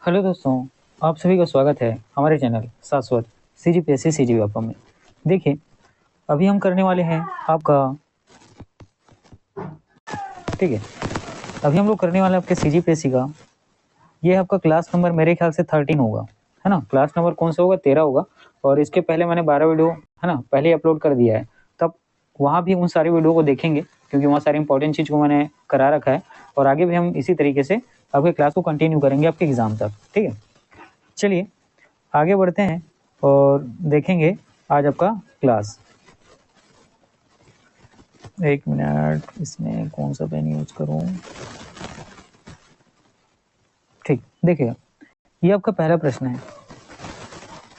Hello दोस्तों, आप सभी का स्वागत है हमारे चैनल शाश्वत CGPSC CGWAPA में। देखिए, अभी हम करने वाले हैं आपका ठीक है अभी हम लोग करने वाले हैं आपके CGPSC का। ये आपका क्लास नंबर मेरे ख्याल से 13 होगा, है ना। क्लास नंबर कौन सा होगा? 13 होगा। और इसके पहले मैंने 12 वीडियो, है ना, पहले अपलोड कर दिया है। तब वहाँ भी उन सारी वीडियो को देखेंगे, क्योंकि वहाँ सारी इंपॉर्टेंट चीज़ को मैंने करा रखा है। और आगे भी हम इसी तरीके से आपके क्लास को कंटिन्यू करेंगे आपके एग्ज़ाम तक। ठीक है, चलिए आगे बढ़ते हैं और देखेंगे आज आपका क्लास। एक मिनट, इसमें कौन सा पेन यूज करूं? ठीक, देखिए ये आपका पहला प्रश्न है।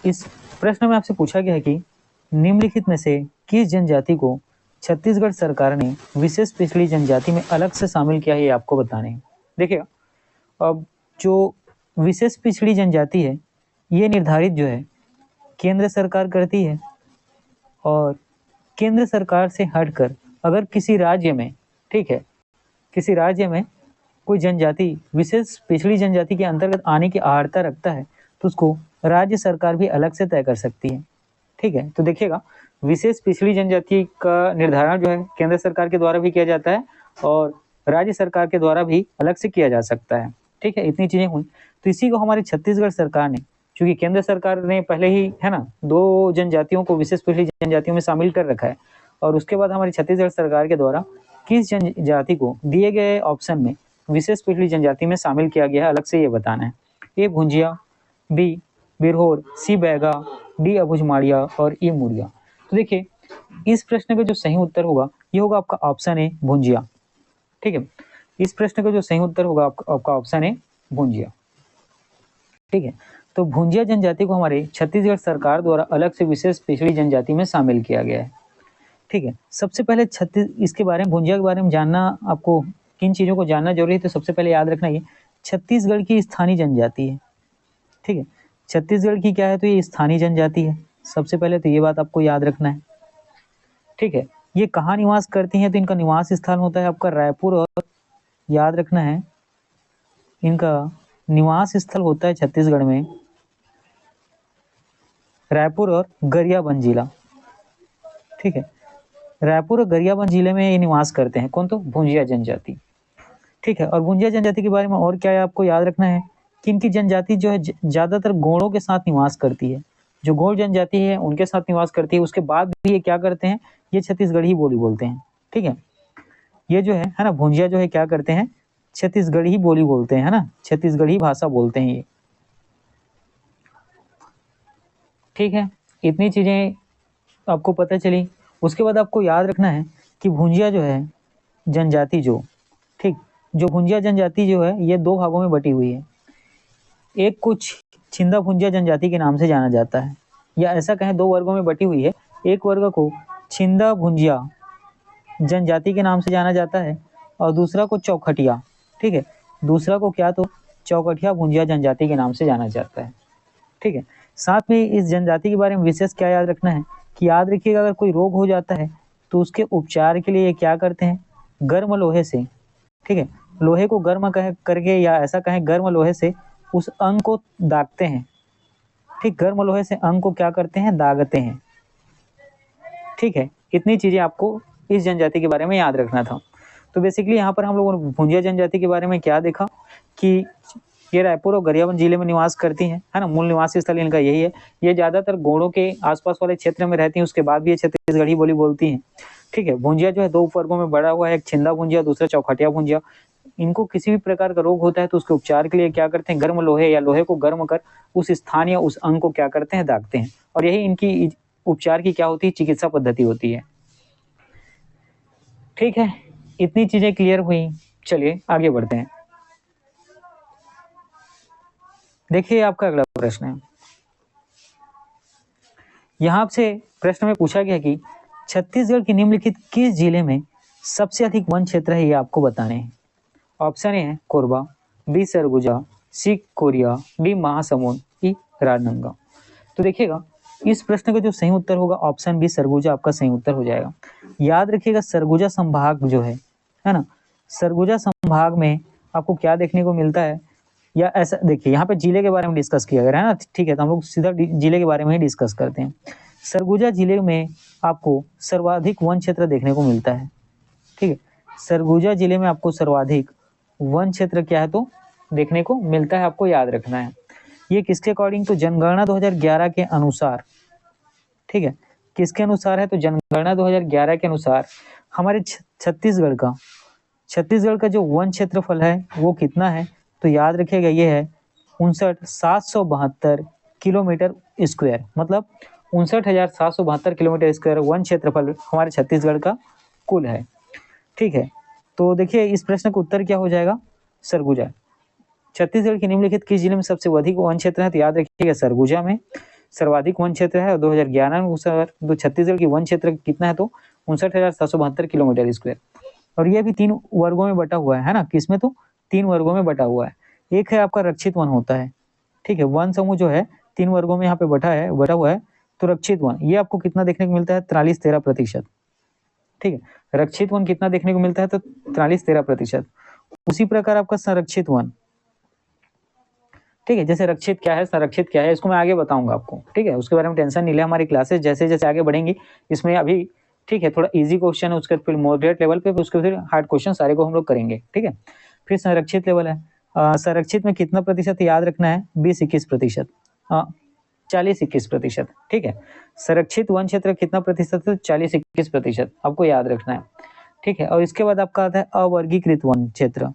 इस प्रश्न में आपसे पूछा गया है कि निम्नलिखित में से किस जनजाति को छत्तीसगढ़ सरकार ने विशेष पिछड़ी जनजाति में अलग से शामिल किया है, ये आपको बताने हैं। देखिए, अब जो विशेष पिछड़ी जनजाति है, ये निर्धारित जो है केंद्र सरकार करती है। और केंद्र सरकार से हटकर अगर किसी राज्य में, ठीक है, किसी राज्य में कोई जनजाति विशेष पिछड़ी जनजाति के अंतर्गत आने की आहारता रखता है, तो उसको राज्य सरकार भी अलग से तय कर सकती है। ठीक है, तो देखिएगा, विशेष पिछड़ी जनजाति का निर्धारण जो है केंद्र सरकार के द्वारा भी किया जाता है और राज्य सरकार के द्वारा भी अलग से किया जा सकता है। ठीक है, इतनी चीजें हुई। तो इसी को हमारी छत्तीसगढ़ सरकार ने, क्योंकि केंद्र सरकार ने पहले ही, है ना, 2 जनजातियों को विशेष पिछड़ी जनजातियों में शामिल कर रखा है, और उसके बाद हमारी छत्तीसगढ़ सरकार के द्वारा किस जनजाति को दिए गए ऑप्शन में विशेष पिछड़ी जनजाति में शामिल किया गया है, अलग से ये बताना है। ए भुंजिया, बी बिरहोर, सी बैगा, डी अबुझमाड़िया और ई मुड़िया। तो देखिए, इस प्रश्न का जो सही उत्तर होगा ये होगा आपका ऑप्शन ए भुंजिया। ठीक है, इस प्रश्न का जो सही उत्तर होगा आपका ऑप्शन ए भुंजिया। ठीक है, तो भुंजिया जनजाति को हमारे छत्तीसगढ़ सरकार द्वारा अलग से विशेष पिछड़ी जनजाति में शामिल किया गया है। ठीक है, सबसे पहले इसके बारे में, भुंजिया के बारे में जानना, आपको किन चीजों को जानना जरूरी है, तो सबसे पहले याद रखना ये छत्तीसगढ़ की स्थानीय जनजाति है। ठीक है, छत्तीसगढ़ की क्या है, तो ये स्थानीय जनजाति है। सबसे पहले तो ये बात आपको याद रखना है। ठीक है, ये कहाँ निवास करती हैं, तो इनका निवास स्थान होता है आपका रायपुर, और याद रखना है इनका निवास स्थल होता है छत्तीसगढ़ में रायपुर और गरियाबंद जिला। ठीक है, रायपुर और गरियाबंद जिले में ये निवास करते हैं। कौन? तो भुंजिया जनजाति। ठीक है, और भुंजिया जनजाति के बारे में और क्या है आपको याद रखना है कि इनकी जनजाति जो है ज्यादातर गोंडों के साथ निवास करती है। जो गोंड जनजाति है उनके साथ निवास करती है। उसके बाद भी ये क्या करते हैं, ये छत्तीसगढ़ी बोली बोलते हैं। ठीक है, ये जो है ना, भुंजिया जो है क्या करते हैं, छत्तीसगढ़ी बोली बोलते हैं, है ना, छत्तीसगढ़ी भाषा बोलते हैं ये। ठीक है, इतनी चीजें आपको पता चली। उसके बाद आपको याद रखना है कि भुंजिया जो है जनजाति जो, ठीक, जो भुंजिया जनजाति जो है ये 2 भागों में बटी हुई है। एक कुछ छिंदा भुंजिया जनजाति के नाम से जाना जाता है, या ऐसा कहें 2 वर्गों में बटी हुई है। एक वर्ग को छिंदा भुंजिया जनजाति के नाम से जाना जाता है और दूसरा को चौखटिया। ठीक है, दूसरा को क्या, तो चौखटिया भुंजिया जनजाति के नाम से जाना जाता है। ठीक है, साथ में इस जनजाति के बारे में विशेष क्या याद रखना है कि याद रखिएगा, अगर कोई रोग हो जाता है तो उसके उपचार के लिए ये क्या करते हैं, गर्म लोहे से, ठीक है, लोहे को गर्म करके, या ऐसा कहें गर्म लोहे से उस अंग को दागते हैं। ठीक, गर्म लोहे से अंग को क्या करते हैं, दागते हैं। ठीक है, इतनी चीजें आपको इस जनजाति के बारे में याद रखना था। तो बेसिकली यहाँ पर हम लोगों ने भुंजिया जनजाति के बारे में क्या देखा कि ये रायपुर और गरियाबंद जिले में निवास करती हैं, है ना, मूल निवास स्थल इनका यही है। ये ज्यादातर गोंडों के आसपास वाले क्षेत्र में रहती हैं। उसके बाद भी ये छत्तीसगढ़ी बोली बोलती हैं। ठीक है, भुंजिया जो है 2 उपवर्गों में बढ़ा हुआ है, एक छिंदा भुंजिया, दूसरा चौखटिया भुंजिया। इनको किसी भी प्रकार का रोग होता है तो उसके उपचार के लिए क्या करते हैं, गर्म लोहे या लोहे को गर्म कर उस स्थान या उस अंग को क्या करते हैं, दागते हैं। और यही इनकी उपचार की क्या होती है, चिकित्सा पद्धति होती है। ठीक है, इतनी चीजें क्लियर हुई। चलिए आगे बढ़ते हैं। देखिए आपका अगला प्रश्न है। यहाँ से प्रश्न में पूछा गया कि छत्तीसगढ़ के निम्नलिखित किस जिले में सबसे अधिक वन क्षेत्र है, ये आपको बताने हैं। ऑप्शन ए है कोरबा, बी सरगुजा, सी कोरिया, डी महासमुंद, ई राजनांदगांव। तो देखिएगा, इस प्रश्न का जो सही उत्तर होगा ऑप्शन बी सरगुजा आपका सही उत्तर हो जाएगा। याद रखिएगा, सरगुजा संभाग जो है ना, सरगुजा संभाग में आपको क्या देखने को मिलता है, या ऐसा देखिए यहाँ पे जिले के बारे में डिस्कस किया गया है ना, ठीक है, तो हम लोग सीधा जिले के बारे में ही डिस्कस करते हैं। सरगुजा जिले में आपको सर्वाधिक वन क्षेत्र देखने को मिलता है, ठीक है। सरगुजा जिले में आपको सर्वाधिक वन क्षेत्र क्या है तो देखने को मिलता है, आपको याद रखना है। ये किसके अकॉर्डिंग, तो जनगणना 2011 के अनुसार, ठीक है, किसके अनुसार है तो जनगणना 2011 के अनुसार हमारे छत्तीसगढ़ का जो वन क्षेत्रफल है वो कितना है, तो याद रखिएगा ये है 59,772 किलोमीटर स्क्वायर, मतलब 59,772 किलोमीटर स्क्वायर वन क्षेत्रफल हमारे छत्तीसगढ़ का कुल है, ठीक है। तो देखिए इस प्रश्न का उत्तर क्या हो जाएगा, सरगुजा। छत्तीसगढ़ के निम्नलिखित किस जिले में सबसे अधिक वन क्षेत्र है, तो याद रखिएगा सरगुजा में सर्वाधिक वन क्षेत्र है। और 2011 में तो छत्तीसगढ़ की वन क्षेत्र कितना है तो 59,772 किलोमीटर स्क्वायर। और ये भी 3 वर्गों में बटा हुआ है ना, किसमें तो 3 वर्गों में बटा हुआ है। एक है आपका रक्षित वन होता है, ठीक है, वन समूह जो है 3 वर्गों में यहाँ पे बटा हुआ है। तो रक्षित वन ये आपको कितना देखने को मिलता है, 43-13%, ठीक है। रक्षित वन कितना देखने को मिलता है तो 43-13%। उसी प्रकार आपका संरक्षित वन, ठीक है, जैसे रक्षित क्या है संरक्षित क्या है इसको मैं आगे बताऊंगा आपको, ठीक है, उसके बारे में टेंशन नहीं ले। हमारी क्लासेस जैसे जैसे आगे बढ़ेंगी इसमें अभी, ठीक है, थोड़ा इजी क्वेश्चन है, उसके फिर मॉडरेट लेवल पे, फिर उसके फिर हार्ड क्वेश्चन सारे को हम लोग करेंगे, ठीक है। फिर संरक्षित लेवल है, संरक्षित में कितना प्रतिशत याद रखना है, 20-21%, 40-21%, ठीक है। संरक्षित वन क्षेत्र कितना प्रतिशत है, 40-21% आपको याद रखना है, ठीक है। और इसके बाद आपका आता है अवर्गीकृत वन क्षेत्र,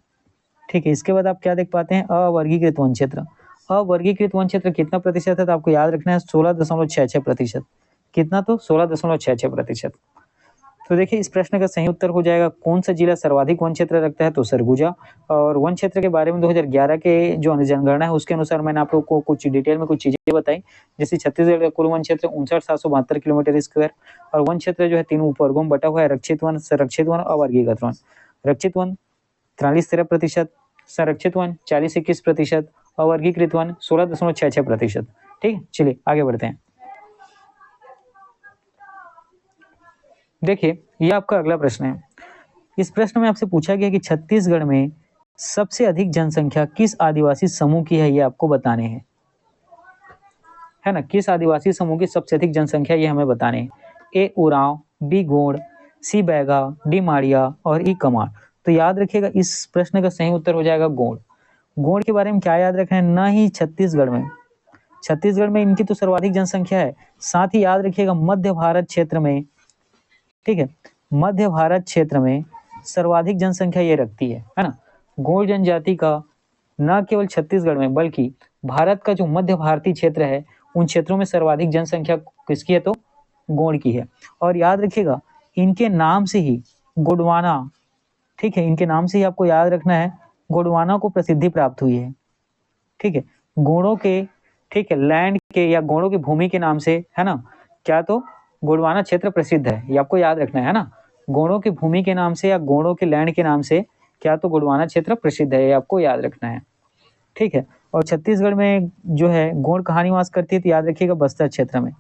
ठीक है। इसके बाद आप क्या देख पाते हैं, अवर्गीकृत वन क्षेत्र। अवर्गीकृत वन क्षेत्र कितना प्रतिशत है तो आपको याद रखना है 16.66%। कितना तो 16.66%। तो देखिए इस प्रश्न का सही उत्तर हो जाएगा कौन सा जिला सर्वाधिक वन क्षेत्र रखता है तो सरगुजा। और वन क्षेत्र के बारे में 2011 के जो जनगणना है उसके अनुसार मैंने आप लोग को कुछ डिटेल में कुछ चीजें बताई, जैसे छत्तीसगढ़ का कुल वन क्षेत्र 59,772 किलोमीटर स्क्वायर। और वन क्षेत्र जो है 3 उपवर्गों में बटा हुआ है, रक्षित वन, संरक्षित वन, अवर्गीकृत वन। रक्षित वन 43-13%, संरक्षित वन 40-21%, अवर्गीकृत वन 16.66%, ठीक है। चलिए आगे बढ़ते हैं। देखिए ये आपका अगला प्रश्न है। इस प्रश्न में आपसे पूछा गया कि छत्तीसगढ़ में सबसे अधिक जनसंख्या किस आदिवासी समूह की है, ये आपको बताने हैं, है ना। किस आदिवासी समूह की सबसे अधिक जनसंख्या ये हमें बताने हैं। ए उरांव, बी गोंड, सी बैगा, डी माड़िया और ई कमार। तो याद रखिएगा इस प्रश्न का सही उत्तर हो जाएगा गोंड। गोंड के बारे में क्या याद रखना है, ना ही छत्तीसगढ़ में इनकी तो सर्वाधिक जनसंख्या है, साथ ही याद रखिएगा मध्य भारत क्षेत्र में, ठीक है, मध्य भारत क्षेत्र में सर्वाधिक जनसंख्या ये रखती है ना। गोंड जनजाति का न केवल छत्तीसगढ़ में बल्कि भारत का जो मध्य भारतीय क्षेत्र है उन क्षेत्रों में सर्वाधिक जनसंख्या किसकी है तो गोंड की है। और याद रखिएगा इनके नाम से ही गोंडवाना, ठीक है, इनके नाम से ही आपको याद रखना है गोंडवाना को प्रसिद्धि प्राप्त हुई है, ठीक है। गोंडों के, ठीक है, लैंड के या गोंडों की भूमि के नाम से, है ना, क्या तो गोंडवाना क्षेत्र प्रसिद्ध है, ये आपको याद रखना है ना। गोंडों की भूमि के नाम से या गोंडों के लैंड के नाम से क्या तो गोंडवाना क्षेत्र प्रसिद्ध है, ये आपको याद रखना है, ठीक है। और छत्तीसगढ़ में जो है गोंड कहाँ निवास करती है तो याद रखिएगा बस्तर क्षेत्र में।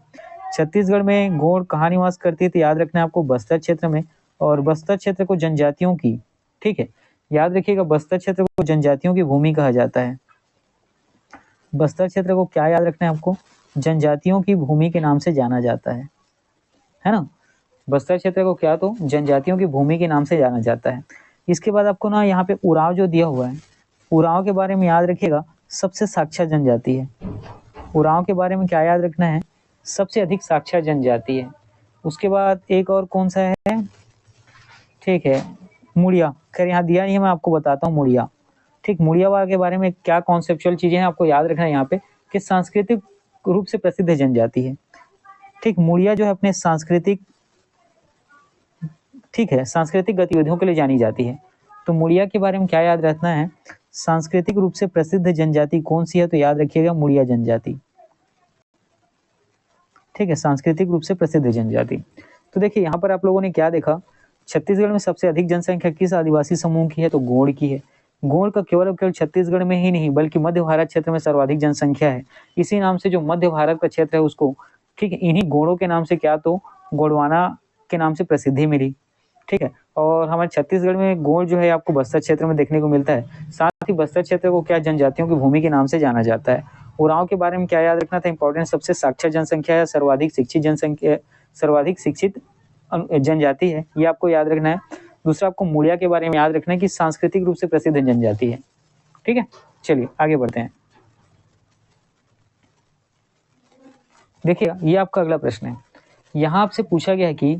छत्तीसगढ़ में गोंड कहाँ निवास करती है तो याद रखना है आपको बस्तर क्षेत्र में। और बस्तर क्षेत्र को जनजातियों की, ठीक है, याद रखिएगा बस्तर क्षेत्र को जनजातियों की भूमि कहा जाता है। बस्तर क्षेत्र को क्या याद रखना है आपको, जनजातियों की भूमि के नाम से जाना जाता है ना। बस्तर क्षेत्र को क्या तो जनजातियों की भूमि के नाम से जाना जाता है। इसके बाद आपको ना यहाँ पे उरांव जो दिया हुआ है, उरांव के बारे में याद रखिएगा सबसे साक्षर जनजाति है। उरांव के बारे में क्या याद रखना है, सबसे अधिक साक्षर जनजाति है। उसके बाद एक और कौन सा है, ठीक है, मुड़िया। खैर यहाँ दिया नहीं है, मैं आपको बताता हूँ मुड़िया, ठीक। मुड़िया के बारे में क्या कॉन्सेप्चुअल चीजें हैं आपको याद रखना है यहाँ पे कि सांस्कृतिक रूप से प्रसिद्ध जनजाति है, ठीक। मुड़िया जो है अपने सांस्कृतिक, ठीक है, सांस्कृतिक गतिविधियों के लिए जानी जाती है। तो मुड़िया के बारे में क्या याद रखना है, सांस्कृतिक रूप से प्रसिद्ध जनजाति कौन सी है तो याद रखिएगा मुड़िया जनजाति, ठीक है, सांस्कृतिक रूप से प्रसिद्ध जनजाति। तो देखिए यहाँ पर आप लोगों ने क्या देखा, छत्तीसगढ़ में सबसे अधिक जनसंख्या किस आदिवासी समूह की है तो गोंड की है। गोंड का केवल छत्तीसगढ़ में ही नहीं बल्कि मध्य भारत क्षेत्र में सर्वाधिक जनसंख्या है। इसी नाम से जो मध्य भारत का क्षेत्र है उसको, ठीक है, इन्हीं गोंडों के नाम से क्या तो गोंडवाना के नाम से प्रसिद्धि मिली, ठीक है। और हमारे छत्तीसगढ़ में गोंड जो है आपको बस्तर क्षेत्र में देखने को मिलता है। साथ ही बस्तर क्षेत्र को क्या जनजातियों की भूमि के नाम से जाना जाता है। उरांव के बारे में क्या याद रखना था इंपॉर्टेंट, सबसे साक्षर जनसंख्या है, सर्वाधिक शिक्षित जनसंख्या, सर्वाधिक शिक्षित जनजाति है, ये आपको याद रखना है। दूसरा आपको मुड़िया के बारे में याद रखना है कि सांस्कृतिक रूप से प्रसिद्ध जनजाति है। ठीक है, चलिए आगे बढ़ते हैं। देखिए ये आपका अगला प्रश्न है। यहाँ आपसे पूछा गया है कि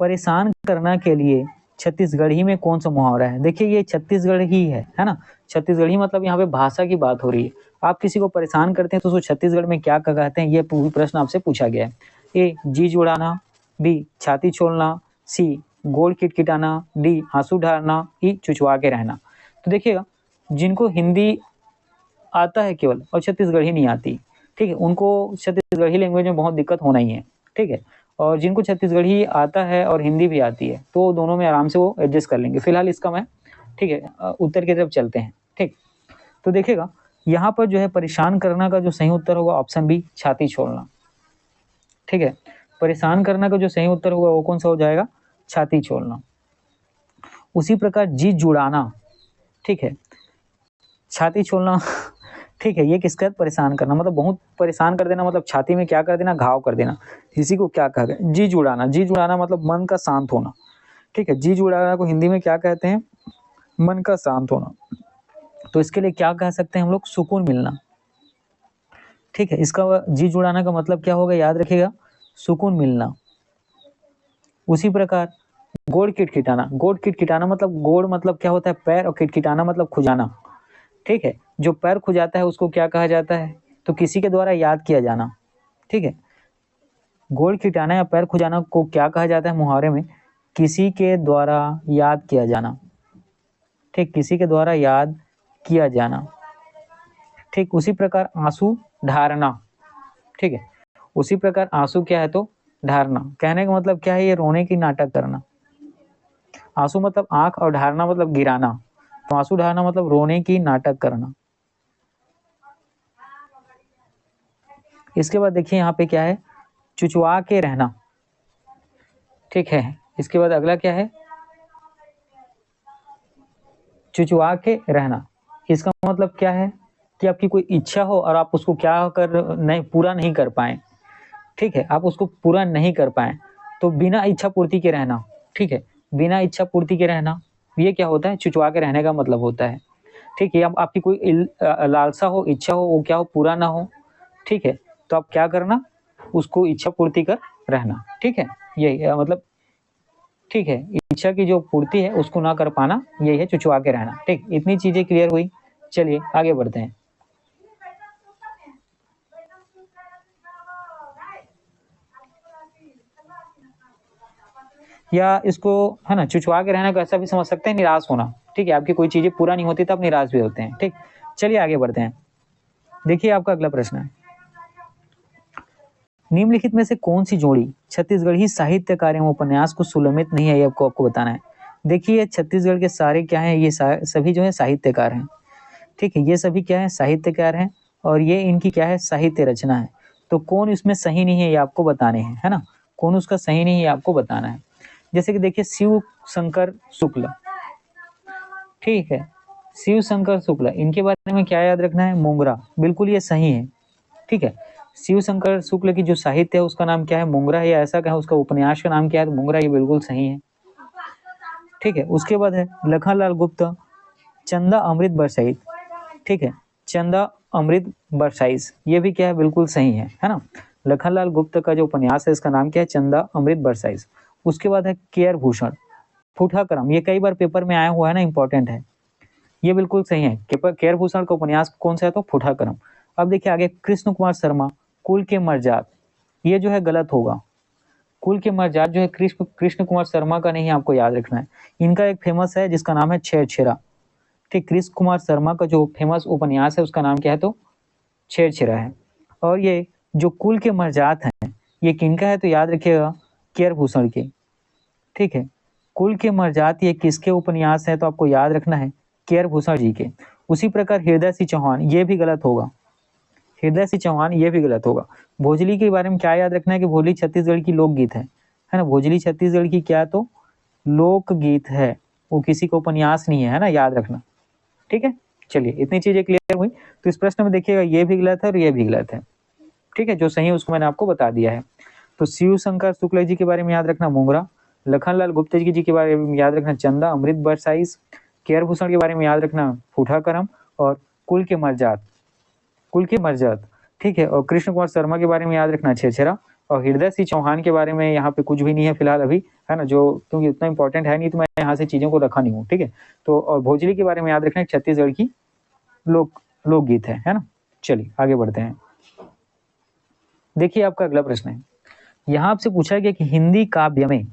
परेशान करना के लिए छत्तीसगढ़ी में कौन सा मुहावरा है। देखिए ये छत्तीसगढ़ ही है ना। छत्तीसगढ़ी मतलब यहाँ पे भाषा की बात हो रही है। आप किसी को परेशान करते हैं तो उसको छत्तीसगढ़ में क्या कहते हैं, ये प्रश्न आपसे पूछा गया है। ए जी जुड़ाना, बी छाती छोड़ना, सी गोड़ किटकिटाना, डी आंसू ढारना, ई चुचवा के रहना। तो देखिएगा जिनको हिंदी आता है केवल और छत्तीसगढ़ी नहीं आती, ठीक है, उनको छत्तीसगढ़ी लैंग्वेज में बहुत दिक्कत होना ही है। ठीक है, और जिनको छत्तीसगढ़ी आता है और हिंदी भी आती है तो दोनों में आराम से वो एडजस्ट कर लेंगे। फिलहाल इसका मैं ठीक है उत्तर की तरफ चलते हैं। ठीक, तो देखिएगा यहाँ पर जो है परेशान करना का जो सही उत्तर होगा ऑप्शन बी छाती छोड़ना। ठीक है, परेशान करना का जो सही उत्तर होगा वो कौन सा हो जाएगा, छाती छोड़ना। उसी प्रकार जी जुड़ाना, ठीक है, छाती छोड़ना ठीक है, ये किसका परेशान करना, मतलब बहुत परेशान कर देना, मतलब छाती में क्या कर देना, घाव कर देना। इसी को क्या कहा गया, जी जुड़ाना। जी जुड़ाना मतलब मन का शांत होना। ठीक है, जी जुड़ाना को हिंदी में क्या कहते हैं, मन का शांत होना। तो इसके लिए क्या कह सकते हैं हम लोग, सुकून मिलना। ठीक है, इसका जी जुड़ाना का मतलब क्या होगा, याद रखिएगा, सुकून मिलना। उसी प्रकार गोड़ किटकिटाना, गोड़ किटकिटाना मतलब गोड़ मतलब क्या होता है, पैर, और किटकिटाना मतलब खुजाना। ठीक है, जो पैर खुजाता है उसको क्या कहा जाता है, तो किसी के द्वारा याद किया जाना। ठीक है, गोड़ खिटाना या पैर खुजाना को क्या कहा जाता है मुहावरे में, किसी के द्वारा याद किया जाना। ठीक, किसी के द्वारा याद किया जाना। ठीक, उसी प्रकार आंसू ढारना। ठीक है, उसी प्रकार आंसू क्या है, तो ढारना। कहने का मतलब क्या है, ये रोने की नाटक करना। आंसू मतलब आंख और ढारना मतलब गिराना, तो आंसू ढारना मतलब रोने की नाटक करना। इसके बाद देखिए यहाँ पे क्या है, चुचवा के रहना। ठीक है, इसके बाद अगला क्या है, चुचवा के रहना। इसका मतलब क्या है कि आपकी कोई इच्छा हो और आप उसको क्या कर नहीं पूरा नहीं कर पाए। ठीक है, आप उसको पूरा नहीं कर पाए तो बिना इच्छा पूर्ति के रहना। ठीक है, बिना इच्छा पूर्ति के रहना, ये क्या होता है, चुचवा के रहने का मतलब होता है। ठीक है, अब आपकी कोई लालसा हो, इच्छा हो, वो क्या हो, पूरा ना हो। ठीक है, तो आप क्या करना, उसको इच्छा पूर्ति कर रहना। ठीक है, यही मतलब ठीक है, इच्छा की जो पूर्ति है उसको ना कर पाना, यही है चुचवा के रहना। ठीक, इतनी चीजें क्लियर हुई। चलिए आगे बढ़ते हैं। या इसको है ना, चुचवा के रहना को ऐसा भी समझ सकते हैं, निराश होना। ठीक है, आपकी कोई चीजें पूरा नहीं होती तब निराश भी होते हैं। ठीक, चलिए आगे बढ़ते हैं। देखिए आपका अगला प्रश्न है, निम्नलिखित में से कौन सी जोड़ी छत्तीसगढ़ी साहित्यकार एवं उपन्यास को सुलमित नहीं है, ये आपको बताना है। देखिए छत्तीसगढ़ के सारे क्या हैं, ये सभी जो है साहित्यकार हैं। ठीक है, ये सभी क्या है, साहित्यकार हैं, और ये इनकी क्या है, साहित्य रचना है। तो कौन इसमें सही नहीं है ये आपको बताने हैं, है ना, कौन उसका सही नहीं है ये आपको बताना है। जैसे कि देखिए शिव शंकर शुक्ल। ठीक है, शिव शंकर शुक्ल, इनके बारे में क्या याद रखना है, मोंगरा, बिल्कुल ये सही है। ठीक है, शिव शंकर शुक्ल की जो साहित्य है उसका नाम क्या है, मोंगरा है, या ऐसा क्या है उसका उपन्यास का नाम क्या है, तो मोंगरा, ये बिल्कुल सही है। ठीक है, उसके बाद है लखनलाल गुप्त चंदा अमृत बरसाइत। ठीक है, चंदा अमृत बरसाइस, ये भी क्या है, बिल्कुल सही है ना। लखनलाल गुप्त का जो उपन्यास है इसका नाम क्या है, चंदा अमृत बरसाइस। उसके बाद है केयर भूषण फूठाक्रम, ये कई बार पेपर में आया हुआ है ना, इंपॉर्टेंट है, ये बिल्कुल सही है। केयर भूषण का उपन्यास कौन सा है, तो फूठाक्रम। अब देखिए आगे कृष्ण कुमार शर्मा कुल के मर्जात, ये जो है गलत होगा। कुल के मर्जात जो है कृष्ण कृष्ण कुमार शर्मा का नहीं, आपको याद रखना है। इनका एक फेमस है जिसका नाम है छेरछेरा। ठीक, कृष्ण कुमार शर्मा का जो फेमस उपन्यास है उसका नाम क्या है, तो छेरछेरा है। और ये जो कुल के मर्जात हैं ये किनका है, तो याद रखिएगा केयर भूषण के। ठीक है, कुल के मर्जात ये किसके उपन्यास है, तो आपको याद रखना है केयर भूषण जी के। उसी प्रकार हृदय सिंह चौहान, ये भी गलत होगा, हृदय सिंह चौहान ये भी गलत होगा। भोजली के बारे में क्या याद रखना है कि भोजली छत्तीसगढ़ की लोकगीत है ना, भोजली छत्तीसगढ़ की क्या, तो लोकगीत है, वो किसी का उपन्यास नहीं है ना, याद रखना। ठीक है, चलिए इतनी चीजें क्लियर हुई। तो इस प्रश्न में देखिएगा ये भी गलत है और ये भी गलत है। ठीक है, जो सही है उसको मैंने आपको बता दिया है। तो शिव शंकर शुक्ल जी के बारे में याद रखना मोंगरा, लखनलाल गुप्ता जी के बारे में याद रखना चंदा, अमृत बरसाइस, केयर भूषण के बारे में याद रखना फूठा करम, और कुल के मर्जात, कुल के मर्जात। ठीक है, और कृष्ण कुमार शर्मा के बारे में याद रखना छेछरा, और हृदय सिंह चौहान के बारे में यहाँ पे कुछ भी नहीं है फिलहाल अभी, है ना, जो क्योंकि उतना इंपॉर्टेंट है नहीं तो मैं यहाँ से चीजों को रखा नहीं हूँ। ठीक है, तो और भोजली के बारे में याद रखना छत्तीसगढ़ की लोकगीत है ना। चलिए आगे बढ़ते हैं। देखिए आपका अगला प्रश्न है, यहाँ आपसे पूछा गया कि हिंदी काव्य में,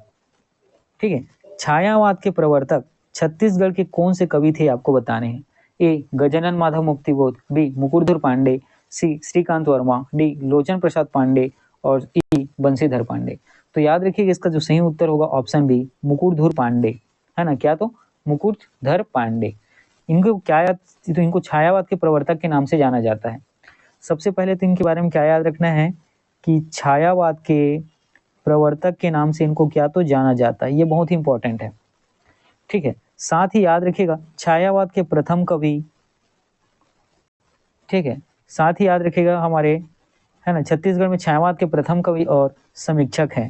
ठीक है, छायावाद के प्रवर्तक छत्तीसगढ़ के कौन से कवि थे आपको बताने हैं। ए गजानन माधव मुक्तिबोध, बी मुकुरधर पांडे, सी श्रीकांत वर्मा, डी लोचन प्रसाद पांडे, और ई बंशीधर पांडे। तो याद रखिएगा इसका जो सही उत्तर होगा ऑप्शन बी मुकुरधर पांडे, है ना। क्या तो मुकुरधर पांडे। इनको क्या याद, तो इनको छायावाद के प्रवर्तक के नाम से जाना जाता है। सबसे पहले तो इनके बारे में क्या याद रखना है कि छायावाद के प्रवर्तक के नाम से इनको क्या तो जाना जाता है, ये बहुत ही इंपॉर्टेंट है। ठीक है, साथ ही याद रखिएगा छायावाद के प्रथम कवि, ठीक है, साथ ही याद रखिएगा हमारे, है ना, छत्तीसगढ़ में छायावाद के प्रथम कवि और समीक्षक हैं।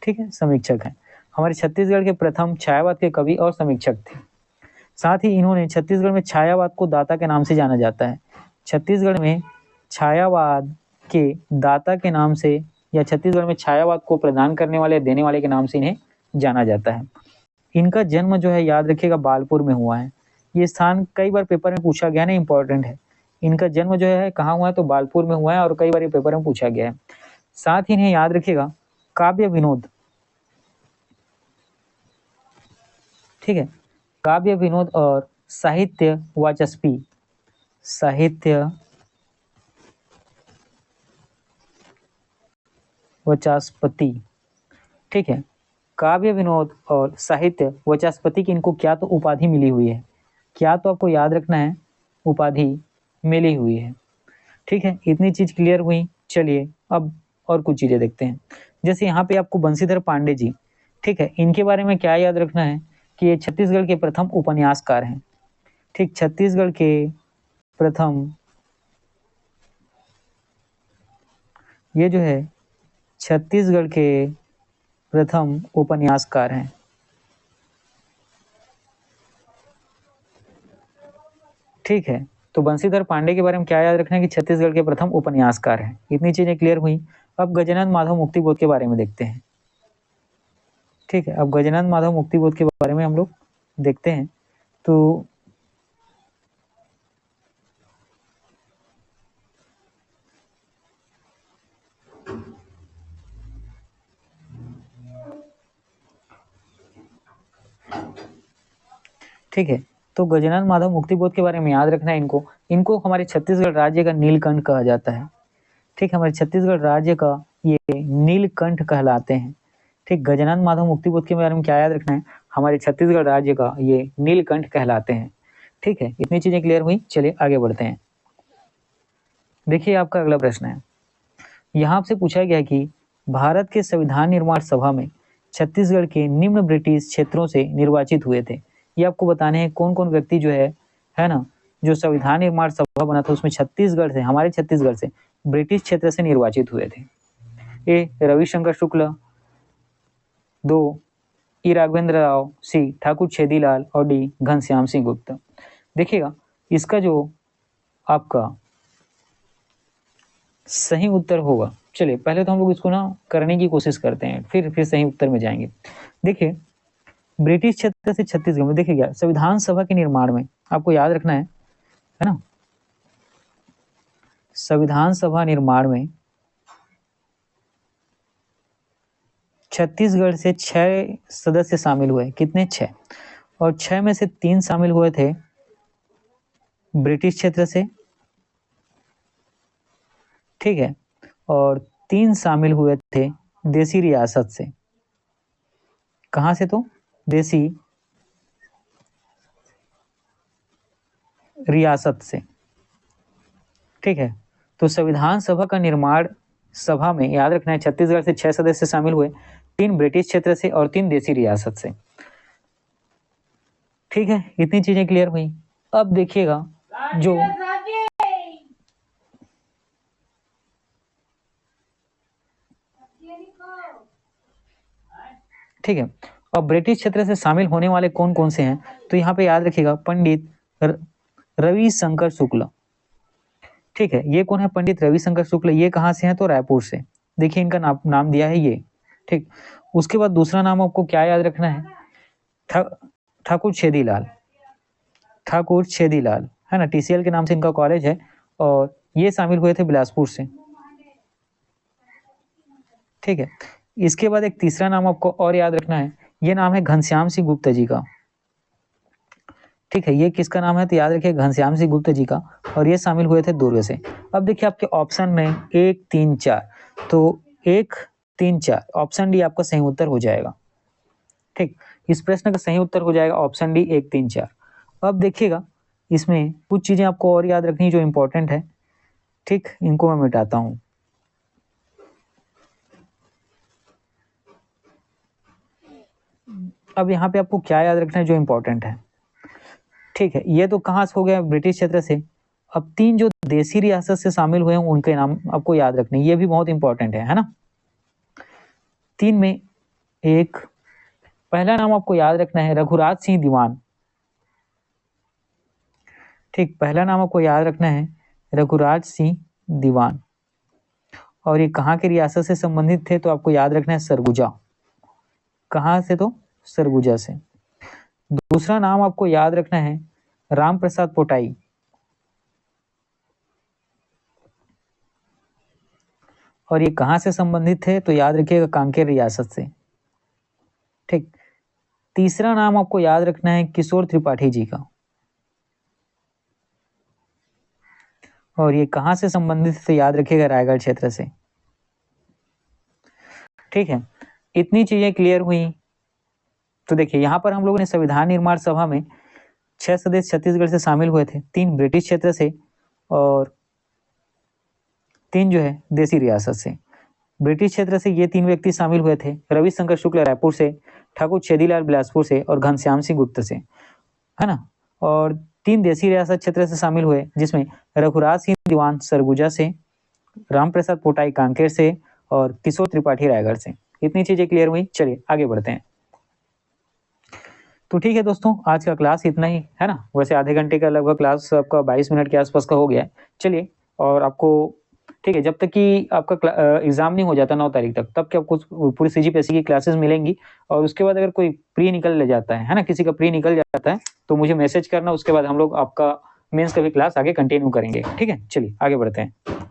ठीक है, समीक्षक हैं हमारे छत्तीसगढ़ के प्रथम छायावाद के कवि और समीक्षक थे। साथ ही इन्होंने छत्तीसगढ़ में छायावाद को दाता के नाम से जाना जाता है। छत्तीसगढ़ में छायावाद के दाता के नाम से, या छत्तीसगढ़ में छायावाद को प्रदान करने वाले, देने वाले के नाम से इन्हें जाना जाता है। इनका जन्म जो है याद रखिएगा बालपुर में हुआ है। ये स्थान कई बार पेपर में पूछा गया ना, इंपॉर्टेंट है। इनका जन्म जो है कहाँ हुआ है, तो बालपुर में हुआ है, और कई बार ये पेपर में पूछा गया है। साथ ही इन्हें याद रखिएगा काव्य विनोद, ठीक है, काव्य विनोद और साहित्य वाचस्पति, साहित्य वाचस्पति, ठीक है, काव्य विनोद और साहित्य वाचस्पति की इनको क्या तो उपाधि मिली हुई है। क्या तो आपको याद रखना है, उपाधि मिली हुई है। ठीक है, इतनी चीज क्लियर हुई। चलिए अब और कुछ चीजें देखते हैं। जैसे यहाँ पे आपको बंशीधर पांडे जी, ठीक है, इनके बारे में क्या याद रखना है कि ये छत्तीसगढ़ के प्रथम उपन्यासकार हैं। ठीक, छत्तीसगढ़ के प्रथम, ये जो है छत्तीसगढ़ के प्रथम उपन्यासकार हैं। ठीक है, तो बंशीधर पांडे के बारे में क्या याद रखना है कि छत्तीसगढ़ के प्रथम उपन्यासकार हैं। इतनी चीजें क्लियर हुई। अब गजानन माधव मुक्तिबोध के बारे में देखते हैं। ठीक है, अब गजानन माधव मुक्तिबोध के बारे में हम लोग देखते हैं। तो ठीक है, तो गजानन माधव मुक्तिबोध के बारे में याद रखना है इनको। इनको हमारे छत्तीसगढ़ राज्य का नीलकंठ कहा जाता है। ठीक, हमारे छत्तीसगढ़ राज्य का ये नीलकंठ कहलाते हैं। ठीक, गजानन माधव मुक्तिबोध के बारे में क्या याद रखना है, हमारे छत्तीसगढ़ राज्य का ये नीलकंठ कहलाते हैं। ठीक है, इतनी चीजें क्लियर हुई। चलिए आगे बढ़ते हैं। देखिए आपका अगला प्रश्न है, यहाँ आपसे पूछा गया कि भारत के संविधान निर्माण सभा में छत्तीसगढ़ के निम्न ब्रिटिश क्षेत्रों से निर्वाचित हुए थे। ये आपको बताने हैं कौन कौन व्यक्ति जो है ना, जो संविधान निर्माण सभा बना था उसमें छत्तीसगढ़ से, हमारे छत्तीसगढ़ से ब्रिटिश क्षेत्र से निर्वाचित हुए थे। ए रविशंकर शुक्ल, दो ई राघवेंद्र राव, सी ठाकुर छेदीलाल, और डी घनश्याम सिंह गुप्ता। देखिएगा इसका जो आपका सही उत्तर होगा, चलिए पहले तो हम लोग इसको ना करने की कोशिश करते हैं, फिर सही उत्तर में जाएंगे। देखिए ब्रिटिश क्षेत्र से छत्तीसगढ़ में, देखिए क्या संविधान सभा के निर्माण में आपको याद रखना है ना, संविधान सभा निर्माण में छत्तीसगढ़ से 6 सदस्य शामिल हुए। कितने? 6। और 6 में से 3 शामिल हुए थे ब्रिटिश क्षेत्र से, ठीक है, और 3 शामिल हुए थे देसी रियासत से। कहां से? तो देसी रियासत से। ठीक है, तो संविधान सभा का निर्माण सभा में याद रखना है छत्तीसगढ़ से 6 सदस्य शामिल हुए, 3 ब्रिटिश क्षेत्र से और 3 देसी रियासत से। ठीक है, इतनी चीजें क्लियर हुई। अब देखिएगा जो ठीक है, अब ब्रिटिश क्षेत्र से शामिल होने वाले कौन कौन से हैं, तो यहाँ पे याद रखिएगा पंडित रविशंकर शुक्ल। ठीक है, ये कौन है? पंडित रविशंकर शुक्ल। ये कहाँ से हैं? तो रायपुर से। देखिए इनका नाम दिया है ये। ठीक, उसके बाद दूसरा नाम आपको क्या याद रखना है? ठाकुर छेदीलाल। ठाकुर छेदीलाल है ना, टीसीएल के नाम से इनका कॉलेज है और ये शामिल हुए थे बिलासपुर से। ठीक है, इसके बाद एक तीसरा नाम आपको और याद रखना है, ये नाम है घनश्याम सिंह गुप्ता जी का। ठीक है, ये किसका नाम है? तो याद रखिए घनश्याम सिंह गुप्ता जी का, और ये शामिल हुए थे दुर्ग से। अब देखिए आपके ऑप्शन में 1, 3, 4, तो 1, 3, 4 ऑप्शन डी आपका सही उत्तर हो जाएगा। ठीक, इस प्रश्न का सही उत्तर हो जाएगा ऑप्शन डी 1, 3, 4। अब देखिएगा इसमें कुछ चीजें आपको और याद रखनी जो इंपॉर्टेंट है। ठीक, इनको मैं मिटाता हूं। अब यहाँ पे आपको क्या याद रखना है जो इंपॉर्टेंट है। ठीक है, ये तो कहाँ से हो गया? ब्रिटिश क्षेत्र से। अब 3 जो देसी रियासत से शामिल हुए हैं उनके नाम आपको याद रखने, ये भी बहुत इंपॉर्टेंट है ना। 3 में एक पहला नाम आपको याद रखना है रघुराज सिंह दीवान। ठीक, पहला नाम आपको याद रखना है रघुराज सिंह दीवान, और ये कहाँ के रियासत से संबंधित थे? तो आपको याद रखना है सरगुजा। कहाँ से? तो सरगुजा से। दूसरा नाम आपको याद रखना है राम प्रसाद पोटाई। और ये कहाँ से संबंधित थे? तो याद रखिएगा कांकेर रियासत से। ठीक, तीसरा नाम आपको याद रखना है किशोर त्रिपाठी जी का, और ये कहाँ से संबंधित है? तो याद रखिएगा रायगढ़ क्षेत्र से। ठीक है, इतनी चीजें क्लियर हुई। तो देखिए यहाँ पर हम लोगों ने संविधान निर्माण सभा में 6 सदस्य छत्तीसगढ़ से शामिल हुए थे, 3 ब्रिटिश क्षेत्र से और 3 जो है देसी रियासत से। ब्रिटिश क्षेत्र से ये 3 व्यक्ति शामिल हुए थे, रविशंकर शुक्ल रायपुर से, ठाकुर छेदीलाल बिलासपुर से और घनश्याम सिंह गुप्त से, है ना। और 3 देसी रियासत क्षेत्र से शामिल हुए जिसमें रघुराज सिंह दीवान सरगुजा से, रामप्रसाद पोटाई कांकेर से और किशोर त्रिपाठी रायगढ़ से। इतनी चीजें क्लियर हुई। चलिए आगे बढ़ते हैं। तो ठीक है दोस्तों, आज का क्लास इतना ही है ना। वैसे आधे घंटे का लगभग क्लास आपका 22 मिनट के आसपास का हो गया है। चलिए, और आपको ठीक है, जब तक कि आपका एग्जाम नहीं हो जाता 9 तारीख तक, तब कि आपको पूरी सीजीपीएससी की क्लासेस मिलेंगी। और उसके बाद अगर कोई प्री निकल ले जाता है ना, किसी का प्री निकल जाता है, तो मुझे मैसेज करना, उसके बाद हम लोग आपका मेंस का भी क्लास आगे कंटिन्यू करेंगे। ठीक है, चलिए आगे बढ़ते हैं।